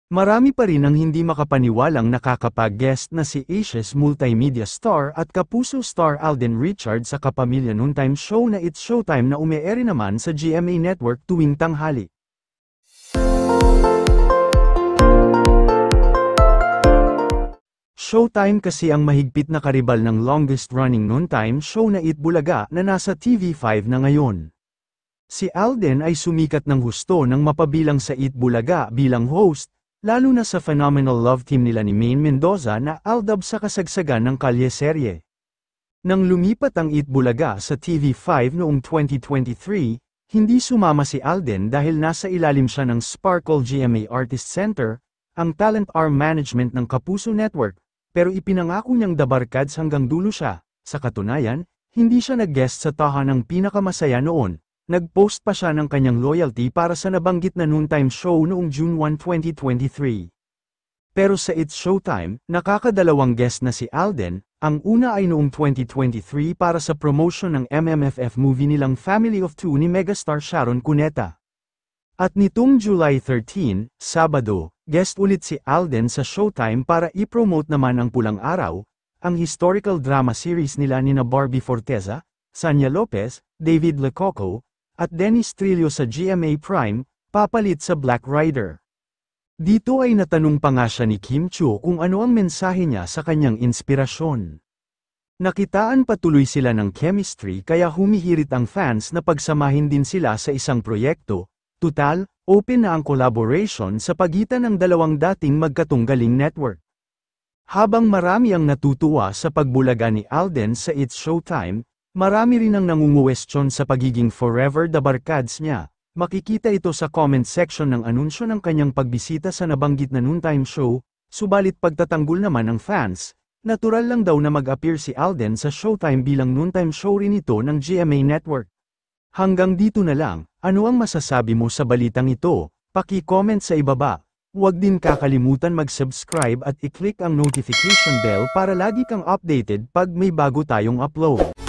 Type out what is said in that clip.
Marami pa rin ang hindi makapaniwalang nakakapag-guest na si Asia's multimedia star at kapuso star Alden Richards sa kapamilya noontime show na It's Showtime na ume-ere naman sa GMA Network tuwing tanghali. Showtime kasi ang mahigpit na karibal ng longest-running noontime show na Eat Bulaga na nasa TV5 na ngayon. Si Alden ay sumikat ng husto nang mapabilang sa Eat Bulaga bilang host, lalo na sa phenomenal love team nila ni Maine Mendoza na aldab sa kasagsagan ng kalye-serye. Nang lumipat ang Eat Bulaga sa TV5 noong 2023, hindi sumama si Alden dahil nasa ilalim siya ng Sparkle GMA Artist Center, ang talent arm management ng Kapuso Network, pero ipinangako niyang dabarkads hanggang dulo siya. Sa katunayan, hindi siya nag-guest sa tahanang pinakamasaya noon. Nag-post pa siya ng kanyang loyalty para sa nabanggit na noontime show noong June 1, 2023. Pero sa It's Showtime, nakakadalawang guest na si Alden, ang una ay noong 2023 para sa promotion ng MMFF movie nilang Family of Two ni megastar Sharon Cuneta. At nitong July 13, Sabado, guest ulit si Alden sa Showtime para i-promote naman ang Pulang Araw, ang historical drama series nila nina Barbie Forteza, Sanya Lopez, David Lecoco, at Dennis Trillo sa GMA Prime, papalit sa Black Rider. Dito ay natanong pa nga siya ni Kim Chiu kung ano ang mensahe niya sa kanyang inspirasyon. Nakitaan patuloy sila ng chemistry kaya humihirit ang fans na pagsamahin din sila sa isang proyekto. Tutal, open na ang collaboration sa pagitan ng dalawang dating magkatunggaling network. Habang marami ang natutuwa sa pagbulaga ni Alden sa It's Showtime, marami rin ang nangunguwestiyon sa pagiging forever the barkads niya. Makikita ito sa comment section ng anunsyo ng kanyang pagbisita sa nabanggit na noontime show, subalit pagtatanggol naman ng fans, natural lang daw na mag-appear si Alden sa Showtime bilang noontime show rin ito ng GMA Network. Hanggang dito na lang, ano ang masasabi mo sa balitang ito? Paki-comment sa ibaba. Huwag din kakalimutan mag-subscribe at i-click ang notification bell para lagi kang updated pag may bago tayong upload.